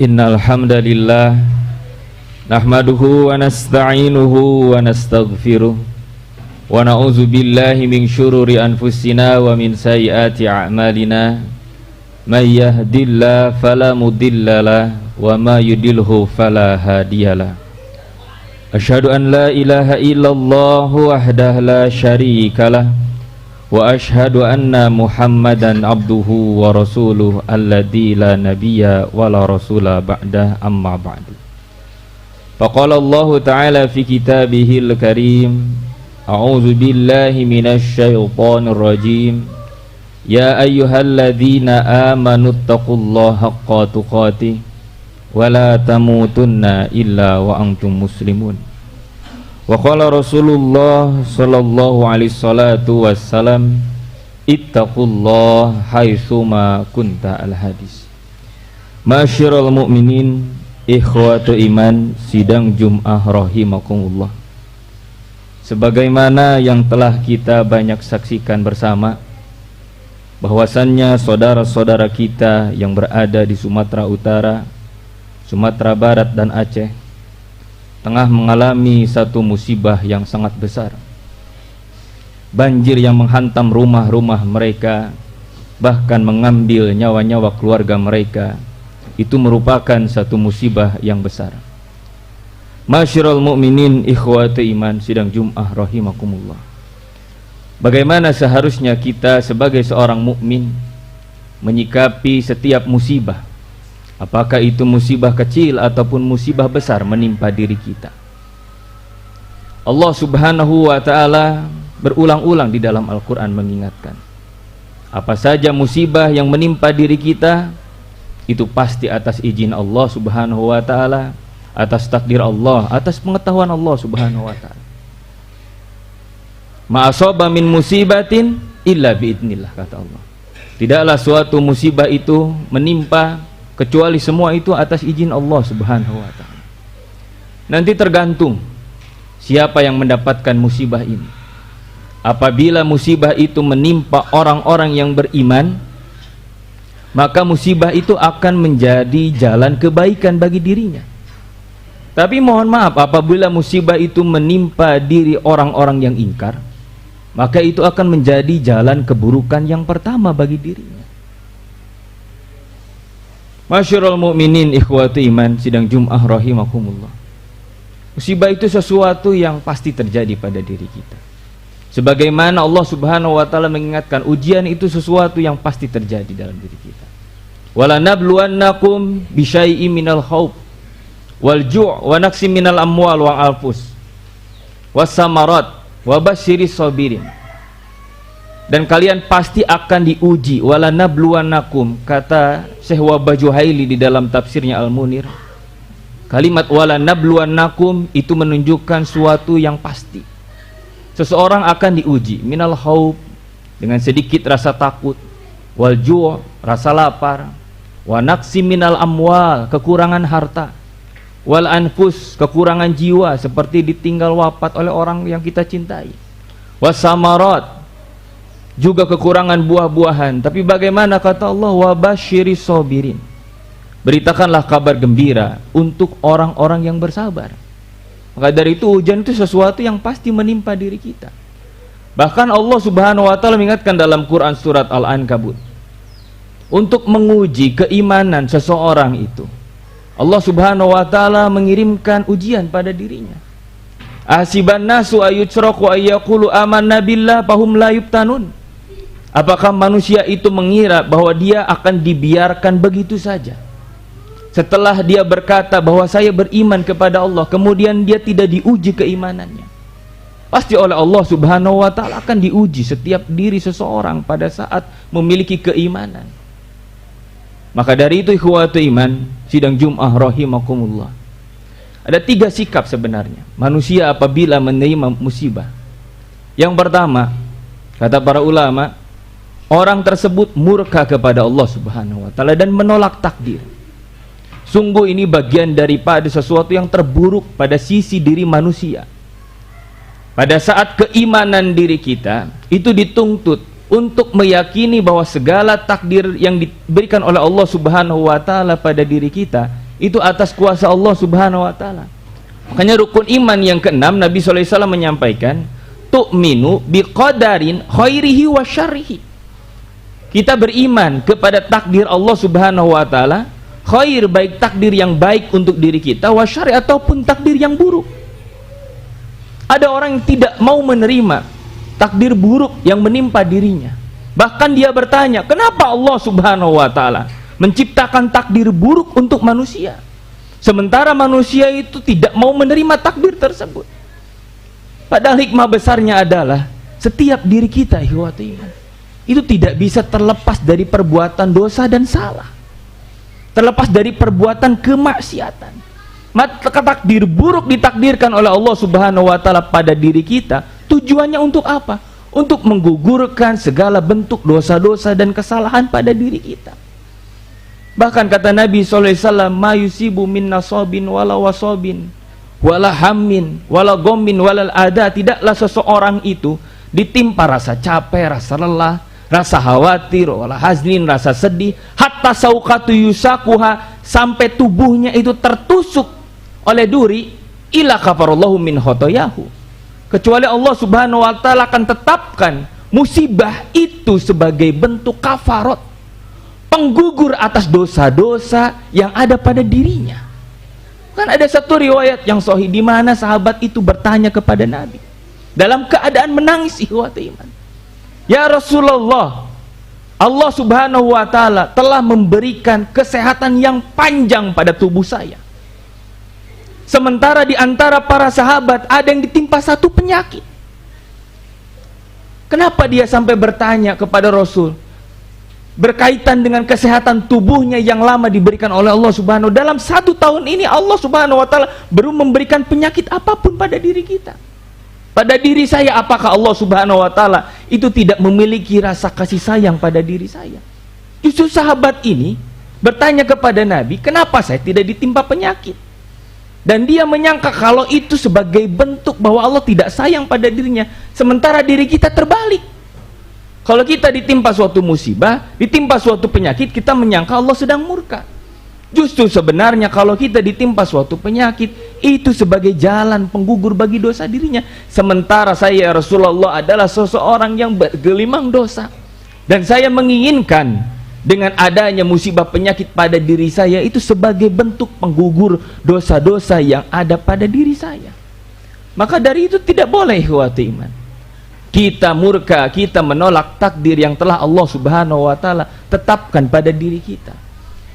Innal hamdalillah nahmaduhu wa nasta'inuhu wa nastaghfiruh wa na'udzu billahi min syururi anfusina wa min sayyiati a'malina may yahdihillahu fala mudhillalah wa may yudlilhu fala hadiyalah. Asyhadu an la ilaha illallah wahdahu la syarikalah wa asyhadu anna Muhammadan abduhu wa rasuluh alladzi la nabiyya wa la rasula ba'dah, amma ba'du. Faqala Allah ta'ala fi kitabihil karim, a'udzu billahi minasy syaithanir rajim, ya ayyuhalladzina amanu taqullaha haqqa tuqatih wa la tamutunna illa wa antum muslimun. Wa qala Rasulullah sallallahu alaihi salatu wassalam, ittaqullah haitsuma kunta, al-hadis. Masyiral mu'minin, ikhwatu iman, sidang Jum'ah rahimakumullah. Sebagaimana yang telah kita banyak saksikan bersama, bahwasannya saudara-saudara kita yang berada di Sumatera Utara, Sumatera Barat dan Aceh tengah mengalami satu musibah yang sangat besar. Banjir yang menghantam rumah-rumah mereka, bahkan mengambil nyawa-nyawa keluarga mereka. Itu merupakan satu musibah yang besar. Masyiral mu'minin, ikhwati iman, sidang Jum'ah rahimakumullah. Bagaimana seharusnya kita sebagai seorang mukmin menyikapi setiap musibah, apakah itu musibah kecil ataupun musibah besar menimpa diri kita? Allah subhanahu wa ta'ala berulang-ulang di dalam Al-Quran mengingatkan, apa saja musibah yang menimpa diri kita, itu pasti atas izin Allah subhanahu wa ta'ala, atas takdir Allah, atas pengetahuan Allah subhanahu wa ta'ala. Ma'asaba min musibatin illa biidnillah, kata Allah. Tidaklah suatu musibah itu menimpa kecuali semua itu atas izin Allah subhanahu wa ta'ala. Nanti tergantung siapa yang mendapatkan musibah ini. Apabila musibah itu menimpa orang-orang yang beriman, maka musibah itu akan menjadi jalan kebaikan bagi dirinya. Tapi mohon maaf, apabila musibah itu menimpa diri orang-orang yang ingkar, maka itu akan menjadi jalan keburukan yang pertama bagi dirinya. Masyiral mu'minin, ikhwati iman, sidang Jum'ah rahimakumullah. Musibah itu sesuatu yang pasti terjadi pada diri kita. Sebagaimana Allah subhanahu wa ta'ala mengingatkan, ujian itu sesuatu yang pasti terjadi dalam diri kita. Walanabluwannakum bisyai'im minal khawf wal ju' wa naqsim minal amwal wa anfus wassamarat wa basyiris sabirin. Dan kalian pasti akan diuji. Walanabluwannakum, kata Syekh Wahbah Juhaili di dalam tafsirnya Al-Munir. Kalimat walanabluwannakum itu menunjukkan suatu yang pasti. Seseorang akan diuji minal khauf, dengan sedikit rasa takut, wal ju', rasa lapar, wa naqsi minal amwal, kekurangan harta, wal anfus, kekurangan jiwa seperti ditinggal wafat oleh orang yang kita cintai, wasamarat, juga kekurangan buah-buahan. Tapi bagaimana, kata Allah, wa basyiris sabirin, beritakanlah kabar gembira untuk orang-orang yang bersabar. Maka dari itu ujian itu sesuatu yang pasti menimpa diri kita. Bahkan Allah subhanahu wa ta'ala mengingatkan dalam Quran surat Al-Ankabut, untuk menguji keimanan seseorang itu, Allah subhanahu wa ta'ala mengirimkan ujian pada dirinya. Ahsiban nasu ayyutraku ayyaqulu amanna billah fahum la yuftanun. Apakah manusia itu mengira bahwa dia akan dibiarkan begitu saja? Setelah dia berkata bahwa saya beriman kepada Allah, kemudian dia tidak diuji keimanannya. Pasti oleh Allah subhanahu wa ta'ala akan diuji setiap diri seseorang pada saat memiliki keimanan. Maka dari itu, ikhwatu iman, sidang Jum'ah rahimakumullah, ada 3 sikap sebenarnya manusia apabila menerima musibah. Yang pertama, kata para ulama, orang tersebut murka kepada Allah subhanahu wa ta'ala dan menolak takdir. Sungguh ini bagian daripada sesuatu yang terburuk pada sisi diri manusia. Pada saat keimanan diri kita itu dituntut untuk meyakini bahwa segala takdir yang diberikan oleh Allah Subhanahu wa taala pada diri kita itu atas kuasa Allah Subhanahu wa taala. Makanya rukun iman yang keenam, Nabi sallallahu alaihi wasallam menyampaikan, tu'minu biqadarin khairihi wa syarrihi. Kita beriman kepada takdir Allah Subhanahu wa taala, khair baik takdir yang baik untuk diri kita, wa syarri ataupun takdir yang buruk. Ada orang yang tidak mau menerima takdir buruk yang menimpa dirinya. Bahkan dia bertanya, kenapa Allah Subhanahu wa taala menciptakan takdir buruk untuk manusia, sementara manusia itu tidak mau menerima takdir tersebut? Padahal hikmah besarnya adalah setiap diri kita, ikhwati iman, itu tidak bisa terlepas dari perbuatan dosa dan salah, terlepas dari perbuatan kemaksiatan. Maka takdir buruk ditakdirkan oleh Allah Subhanahu wa taala pada diri kita, tujuannya untuk apa? Untuk menggugurkan segala bentuk dosa-dosa dan kesalahan pada diri kita. Bahkan kata Nabi SAW, ma yusibu min nasabin wala wasabin wala hammin wala gommin wala ada, tidaklah seseorang itu ditimpa rasa capek, rasa lelah, rasa khawatir, wala haznin, rasa sedih, hatta saukatu yusakuha, sampai tubuhnya itu tertusuk oleh duri, ila kafarallahu min khotoyahu, kecuali Allah Subhanahu wa taala akan tetapkan musibah itu sebagai bentuk kafarat, penggugur atas dosa-dosa yang ada pada dirinya. Kan ada satu riwayat yang sahih di mana sahabat itu bertanya kepada Nabi dalam keadaan menangis, ikhwati iman, ya Rasulullah, Allah Subhanahu wa taala telah memberikan kesehatan yang panjang pada tubuh saya, sementara di antara para sahabat ada yang ditimpa satu penyakit. Kenapa dia sampai bertanya kepada Rasul berkaitan dengan kesehatan tubuhnya yang lama diberikan oleh Allah Subhanahu wa taala? Dalam 1 tahun ini Allah Subhanahu wa taala belum memberikan penyakit apapun pada diri kita. Pada diri saya, apakah Allah Subhanahu wa taala itu tidak memiliki rasa kasih sayang pada diri saya? Justru sahabat ini bertanya kepada Nabi, kenapa saya tidak ditimpa penyakit? Dan dia menyangka kalau itu sebagai bentuk bahwa Allah tidak sayang pada dirinya, sementara diri kita terbalik. Kalau kita ditimpa suatu musibah, ditimpa suatu penyakit, kita menyangka Allah sedang murka. Justru sebenarnya kalau kita ditimpa suatu penyakit, itu sebagai jalan penggugur bagi dosa dirinya. Sementara saya, Rasulullah, adalah seseorang yang bergelimang dosa, dan saya menginginkan dengan adanya musibah penyakit pada diri saya itu sebagai bentuk penggugur dosa-dosa yang ada pada diri saya. Maka dari itu tidak boleh, ikhwati iman, kita murka, kita menolak takdir yang telah Allah Subhanahu wa taala tetapkan pada diri kita.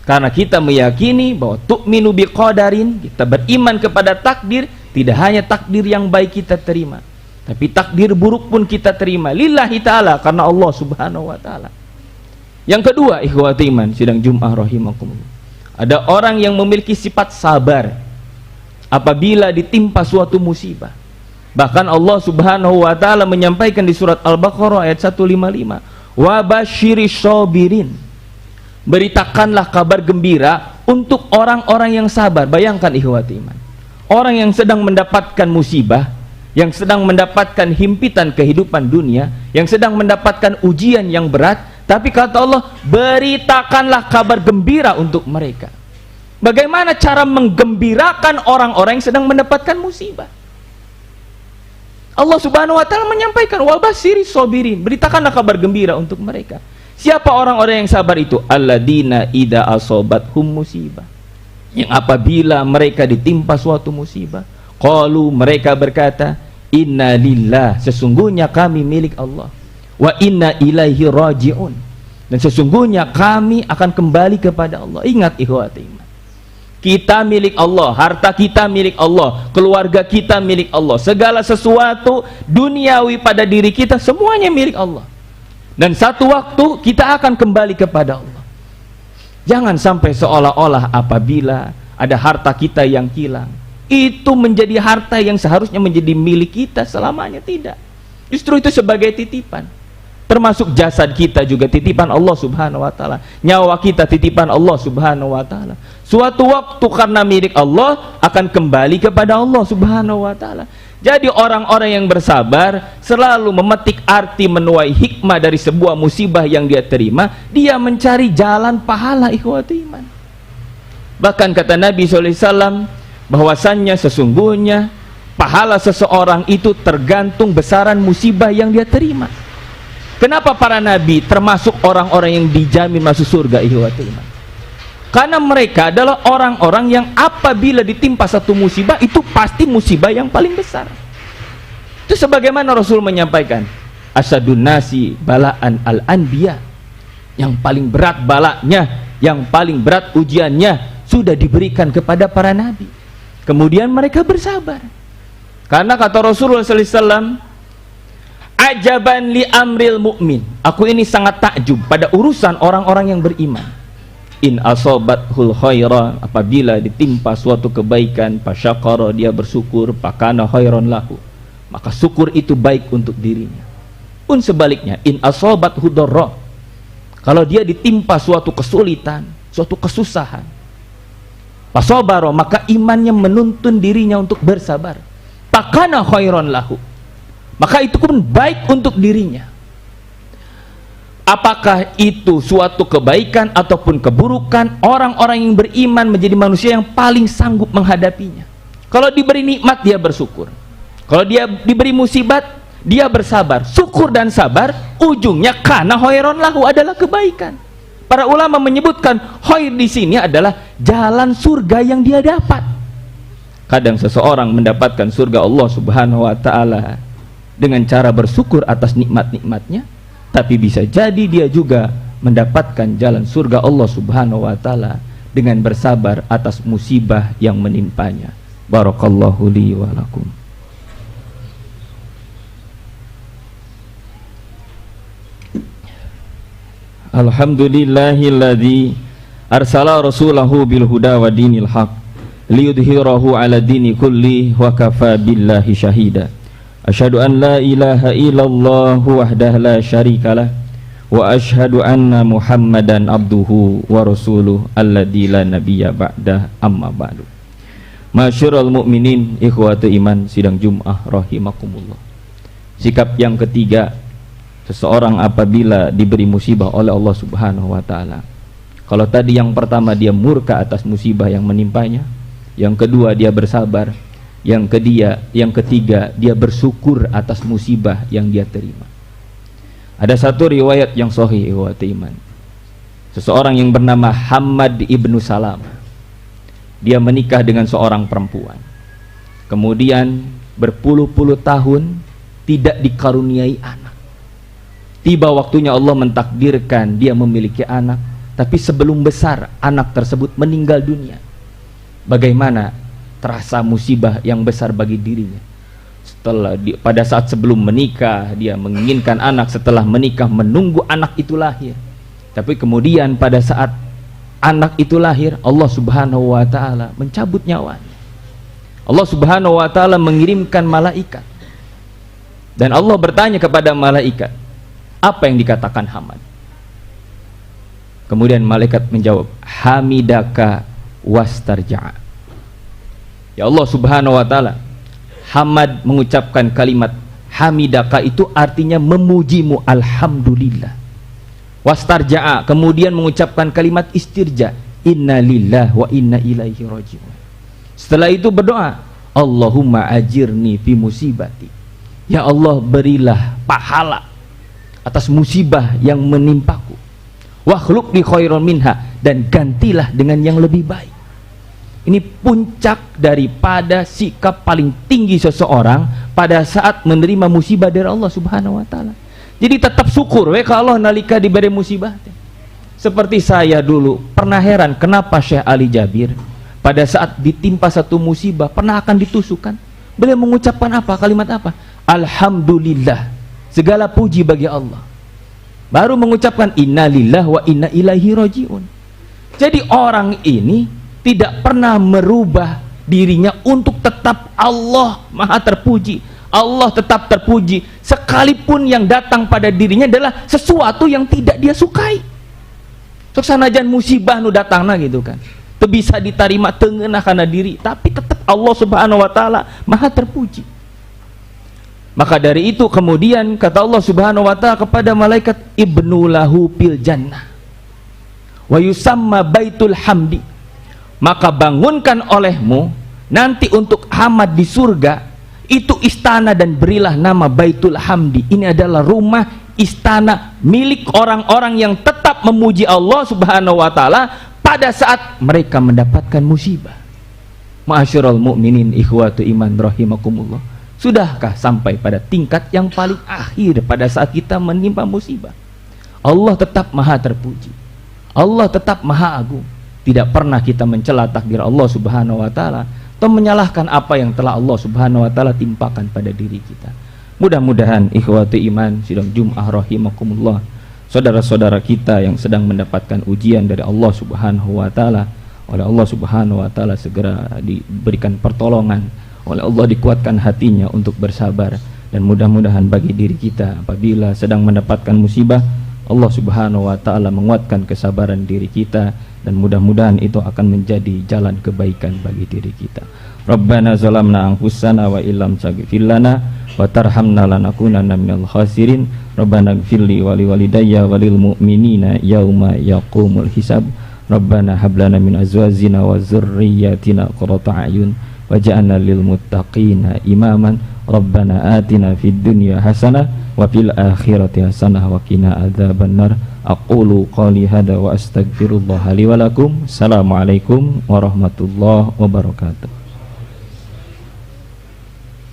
Karena kita meyakini bahwa tu'minu biqadarin, kita beriman kepada takdir, tidak hanya takdir yang baik kita terima, tapi takdir buruk pun kita terima lillahi ta'ala, karena Allah Subhanahu wa taala. Yang kedua, ikhwati iman sidang Jum'ah rahimakumullah, ada orang yang memiliki sifat sabar apabila ditimpa suatu musibah. Bahkan Allah Subhanahu wa taala menyampaikan di surat Al-Baqarah ayat 155, wa basyiris sabirin, beritakanlah kabar gembira untuk orang-orang yang sabar. Bayangkan, ikhwati iman, orang yang sedang mendapatkan musibah, yang sedang mendapatkan himpitan kehidupan dunia, yang sedang mendapatkan ujian yang berat, tapi kata Allah, beritakanlah kabar gembira untuk mereka. Bagaimana cara menggembirakan orang-orang yang sedang mendapatkan musibah? Allah Subhanahu wa taala menyampaikan, wa basyiris sabirin, beritakanlah kabar gembira untuk mereka. Siapa orang-orang yang sabar itu? Alladzina idza asobathum musibah, yang apabila mereka ditimpa suatu musibah, qalu, mereka berkata, inna lillah, sesungguhnya kami milik Allah, wa inna ilaihi raji'un, dan sesungguhnya kami akan kembali kepada Allah. Ingat, ikhwati iman, kita milik Allah, harta kita milik Allah, keluarga kita milik Allah, segala sesuatu duniawi pada diri kita semuanya milik Allah, dan satu waktu kita akan kembali kepada Allah. Jangan sampai seolah-olah apabila ada harta kita yang hilang, itu menjadi harta yang seharusnya menjadi milik kita selamanya. Tidak, justru itu sebagai titipan. Termasuk jasad kita juga titipan Allah Subhanahu wa taala, nyawa kita titipan Allah Subhanahu wa taala. Suatu waktu karena milik Allah akan kembali kepada Allah Subhanahu wa taala. Jadi orang-orang yang bersabar selalu memetik arti menuai hikmah dari sebuah musibah yang dia terima, dia mencari jalan pahala, ikhwati iman. Bahkan kata Nabi SAW bahwasannya sesungguhnya pahala seseorang itu tergantung besaran musibah yang dia terima. Kenapa para nabi termasuk orang-orang yang dijamin masuk surga? Ikhwatul-iman, karena mereka adalah orang-orang yang apabila ditimpa satu musibah itu pasti musibah yang paling besar. Itu sebagaimana Rasul menyampaikan, asadun nasi balaan al-anbiya, yang paling berat balanya, yang paling berat ujiannya sudah diberikan kepada para nabi. Kemudian mereka bersabar. Karena kata Rasulullah SAW, ajaban li amril mu'min, aku ini sangat takjub pada urusan orang-orang yang beriman. In asobathul khaira, apabila ditimpa suatu kebaikan, fasyakara, dia bersyukur, fakana khairan lahu, maka syukur itu baik untuk dirinya. Pun sebaliknya, in asobathu dharra, kalau dia ditimpa suatu kesulitan, suatu kesusahan, fasabara, maka imannya menuntun dirinya untuk bersabar, fakana khairan lahu, maka itu pun baik untuk dirinya. Apakah itu suatu kebaikan ataupun keburukan, orang-orang yang beriman menjadi manusia yang paling sanggup menghadapinya. Kalau diberi nikmat dia bersyukur, kalau dia diberi musibat dia bersabar. Syukur dan sabar ujungnya kana khairan lahu, adalah kebaikan. Para ulama menyebutkan khair di sini adalah jalan surga yang dia dapat. Kadang seseorang mendapatkan surga Allah Subhanahu wa taala dengan cara bersyukur atas nikmat-nikmatnya, tapi bisa jadi dia juga mendapatkan jalan surga Allah Subhanahu wa taala dengan bersabar atas musibah yang menimpanya. Barakallahu li wa lakum. Alhamdulillahilladzi arsala rasulahu bil huda wa dinil haq liyudhhirahu ala dini kulli wa kafa billahi syahida. Asyhadu an la ilaha illallah wahdahu la syarikalah wa asyhadu anna Muhammadan abduhu wa rasuluh alladzi la nabiyya ba'dah, amma ba'du. Masyarul mukminin, ikhwatu iman, sidang Jumat rahimakumullah. Sikap yang ketiga, seseorang apabila diberi musibah oleh Allah Subhanahu wa taala. Kalau tadi yang pertama dia murka atas musibah yang menimpanya, yang kedua dia bersabar, yang ketiga dia bersyukur atas musibah yang dia terima. Ada satu riwayat yang sahih, ikhwati iman. Seseorang yang bernama Hammad ibnu Salam, dia menikah dengan seorang perempuan, kemudian berpuluh-puluh tahun tidak dikaruniai anak. Tiba waktunya Allah mentakdirkan dia memiliki anak, tapi sebelum besar anak tersebut meninggal dunia. Bagaimana terasa musibah yang besar bagi dirinya. Pada saat sebelum menikah dia menginginkan anak, setelah menikah menunggu anak itu lahir, tapi kemudian pada saat anak itu lahir Allah Subhanahu wa taala mencabut nyawanya. Allah Subhanahu wa taala mengirimkan malaikat, dan Allah bertanya kepada malaikat, apa yang dikatakan Hamad? Kemudian malaikat menjawab, hamidaka wastarja'a. Ya Allah Subhanahu wa taala, Hamad mengucapkan kalimat hamidaka, itu artinya memujimu, alhamdulillah. Wastarja'a, kemudian mengucapkan kalimat istirja, inna lillahi wa inna ilaihi raji'un. Setelah itu berdoa, Allahumma ajirni fi musibati, ya Allah berilah pahala atas musibah yang menimpaku, wa khluqni khairan minha, dan gantilah dengan yang lebih baik. Ini puncak daripada sikap paling tinggi seseorang pada saat menerima musibah dari Allah Subhanahu wa taala. Jadi tetap syukur kalau nalika diberi musibah. Seperti saya dulu pernah heran kenapa Syekh Ali Jabir pada saat ditimpa satu musibah pernah akan ditusukkan, beliau mengucapkan apa? Kalimat apa? Alhamdulillah, segala puji bagi Allah. Baru mengucapkan innalillahi wa inna ilaihi raji'un. Jadi orang ini tidak pernah merubah dirinya untuk tetap Allah maha terpuji, Allah tetap terpuji, sekalipun yang datang pada dirinya adalah sesuatu yang tidak dia sukai. Sanajan musibah nu datang gitu kan, itu bisa diterima tengenah karena diri, tapi tetap Allah Subhanahu wa taala maha terpuji. Maka dari itu kemudian kata Allah Subhanahu wa taala kepada malaikat, ibnu lahu fil jannah wa yusamma baitul hamdi maka bangunkan olehmu nanti untuk Hamad di surga itu istana, dan berilah nama Baitul Hamdi. Ini adalah rumah istana milik orang-orang yang tetap memuji Allah Subhanahu wa taala pada saat mereka mendapatkan musibah. Ma'asyiral mukminin ikhwatu iman rahimakumullah. Sudahkah sampai pada tingkat yang paling akhir pada saat kita menimpa musibah? Allah tetap maha terpuji, Allah tetap maha agung. Tidak pernah kita mencela takdir Allah Subhanahu wa taala atau menyalahkan apa yang telah Allah Subhanahu wa taala timpakan pada diri kita. Mudah-mudahan ikhwati iman sidang Jum'ah rahimakumullah, saudara-saudara kita yang sedang mendapatkan ujian dari Allah Subhanahu wa taala, oleh Allah Subhanahu wa taala segera diberikan pertolongan, oleh Allah dikuatkan hatinya untuk bersabar, dan mudah-mudahan bagi diri kita apabila sedang mendapatkan musibah, Allah Subhanahu wa taala menguatkan kesabaran diri kita, dan mudah-mudahan itu akan menjadi jalan kebaikan bagi diri kita. Rabbana zalamna anfusana wa illam taghfir lana wa tarhamna lanakunanna minal khasirin. Rabbana ighfirli wa liwalidayya wa lil mu'minina yauma yaqumul hisab. Rabbana hab lana min azwajina wa dzurriyyatina qurrata a'yun waj'alna lil muttaqina imaman. Rabbana atina fid dunya hasanah wa fil akhirati hasanah wa qina adzabannar. Aqulu qali hada wa astaghfirullah li wa lakum. Assalamualaikum warahmatullahi wabarakatuh.